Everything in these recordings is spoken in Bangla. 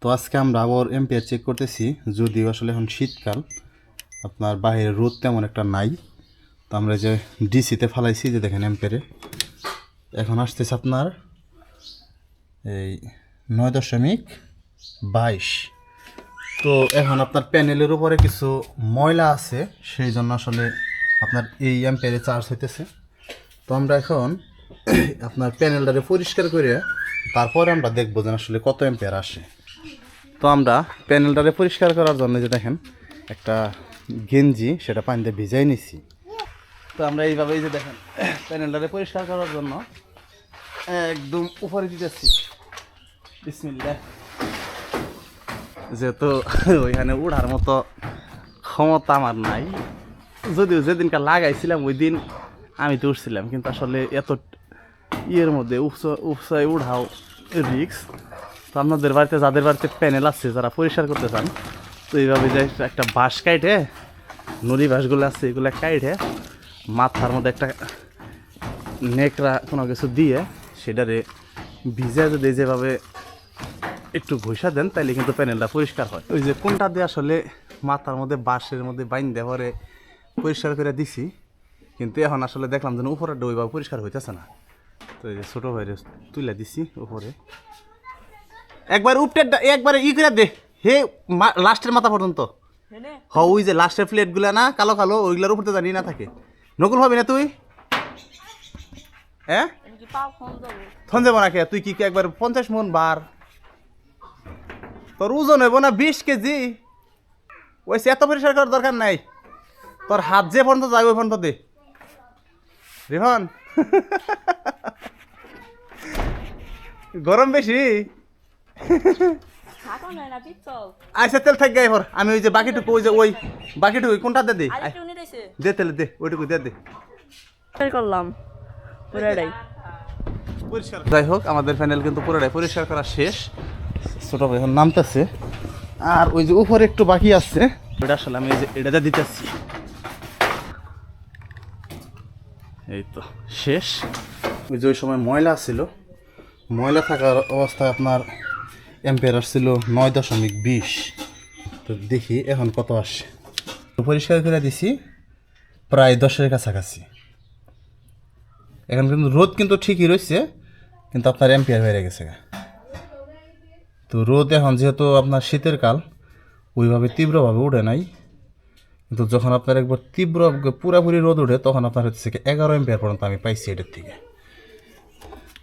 তো আজকে আমরা আবার এম্পিয়ার চেক করতেছি, যদিও আসলে এখন শীতকাল, আপনার বাইরে রোদ তেমন একটা নাই। তো আমরা যে ডিসিতে ফালাইছি, যে দেখেন এম্পিয়ারে এখন আসতেছে আপনার এই 9.22। তো এখন আপনার প্যানেলের উপরে কিছু ময়লা আছে, সেই জন্য আসলে আপনার এই এম্পিয়ারে চার্জ হইতেছে। তো আমরা এখন আপনার প্যানেলটারে পরিষ্কার করে তারপরে আমরা দেখবো যে আসলে কত এম্পিয়ার আসে। তো আমরা প্যানেলটারে পরিষ্কার করার জন্য যে দেখেন একটা গেঞ্জি, সেটা পানিতে ভিজাই নিছি। তো আমরা এইভাবেই যে দেখেন প্যানেলটারে পরিষ্কার করার জন্য একদম উপরে দিতেছি। বিসমিল্লাহ। যেহেতু ওইখানে উঠার মতো ক্ষমতা আমার নাই, যদিও যেদিনকার লাগাইছিলাম ওই দিন আমি তো উঠছিলাম, কিন্তু আসলে এত ইয়ের মধ্যে উপসায় উঠাও রিক্স। তো আপনাদের বাড়িতে, যাদের বাড়িতে প্যানেল আছে, যারা পরিষ্কার করতে চান, তো এইভাবে যে একটা বাঁশ কাইটে, নদী বাঁশগুলো আছে এগুলো কাইটে মাথার মধ্যে একটা নেকড়া কোনো কিছু দিয়ে সেটারে ভিজে যদি যেভাবে একটু ঘষা দেন, তাইলে কিন্তু প্যানেলটা পরিষ্কার হয়। ওই যে কোনটা দিয়ে আসলে মাথার মধ্যে বাঁশের মধ্যে বাইন দেওয়ারে পরিষ্কার করে দিছি, কিন্তু এখন আসলে দেখলাম যেন উপরের ওইভাবে পরিষ্কার হইতেছে না। তো এই যে ছোটো ভাইরে তুলে দিছি উপরে, একবার উপটের একবারে ই করে দে হে লাস্টের মাথা পর্যন্ত। হ ওই যে লাস্টের প্লেটগুলো না কালো কালো, ওইগুলোর উপরে জানি না থাকে। নকুল হবি না তুই? হ্যাঁ থন যাবো না কে? তুই কি একবার 50 মন বার? তোর ওজন হইব না 20 কেজি। ওই এত পরিষ্কার করার দরকার নাই, তোর হাত যে পর্যন্ত যায় ওই পর্যন্ত দে রিহন। গরম বেশি। আচ্ছা তেল থাক গাই, আমি ওই যে বাকিটুকু, ওই যে ওই বাকিটুকু কোনটা দে দে দে তেলে দে, ওইটুকু দে দে করলাম পুরাটাই পরিষ্কার। যাই হোক, আমাদের প্যানেল কিন্তু পুরোটাই পরিষ্কার করা শেষ। ছোট ভাই এখন নামতেছে, আর ওই যে উপরে একটু বাকি আছে, ওইটা আসলে আমি এই যে এটাতে দিতেছি। এই তো শেষ। ওই যে ওই সময় ময়লা ছিল, ময়লা থাকার অবস্থায় আপনার এম্পিয়ার আসছিল 9.20। তো দেখি এখন কত আসে। পরিষ্কার করে দিছি প্রায় 10-এর কাছাকাছি। এখন কিন্তু রোদ কিন্তু ঠিকই রয়েছে, কিন্তু আপনার এম্পিয়ার হয়ে গেছে। তো রোদ এখন যেহেতু আপনার শীতের কাল, ওইভাবে তীব্রভাবে উঠে নাই, কিন্তু যখন আপনার একবার তীব্র পুরাপুরি রোদ উঠে, তখন আপনার হচ্ছে 11 এম্পিয়ার পর্যন্ত আমি পাইছি এটার থেকে।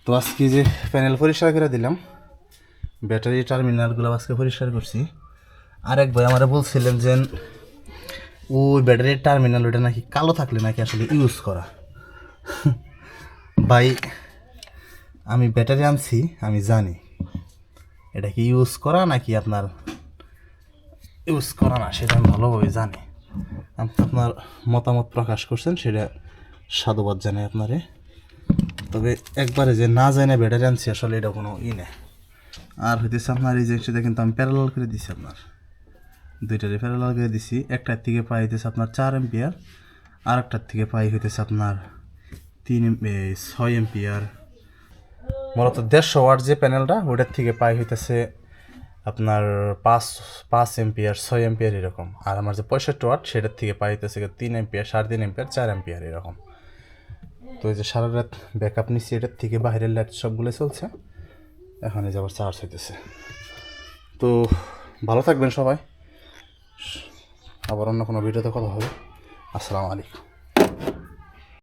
তো আজকে যে প্যানেল পরিষ্কার করে দিলাম, ব্যাটারি টার্মিনালগুলো আজকে পরিষ্কার করছি। আরেক ভাই আমার বলছিলেন যে ওই ব্যাটারির টার্মিনাল ওটা নাকি কালো থাকলে নাকি আসলে ইউজ করা। ভাই আমি ব্যাটারি আনছি, আমি জানি এটা কি ইউজ করা নাকি আপনার ইউজ করা না, সেটা আমি ভালোভাবে জানি। আপনি আপনার মতামত প্রকাশ করছেন, সেটা সাধুবাদ জানাই আপনারে। তবে একবারে যে না জানে ব্যাটারি আনছি, আসলে এটা কোনো নেই। আর হইতেছে আপনার এই জিনিসটা কিন্তু আমি প্যারালাল করে দিছি, আপনার দুইটারে প্যারালাল করে দিছি। একটার থেকে পাই হইতেছে আপনার 4 এম্পিয়ার, আর একটার থেকে পাই হইতেছে আপনার 6 এম্পিয়ার। মূলত 150 ওয়াট যে প্যানেলটা, ওটার থেকে পাই হইতেছে আপনার 5 এম্পিয়ার, 6 এম্পিয়ার এরকম। আর আমার যে 65 ওয়াট, সেটার থেকে পাই হইতেছে 3 এম্পিয়ার, 3.5 এম্পিয়ার, 4 এম্পিয়ার এরকম। তো এই যে সারা রাত ব্যাকআপ নিচ্ছি, এটার থেকে বাইরের লাইট সবগুলো চলছে। এখন এই যে আবার চার্জ হইতেছে। তো ভালো থাকবেন সবাই, আবার অন্য কোনো ভিডিওতে কথা হবে। আসসালামু আলাইকুম।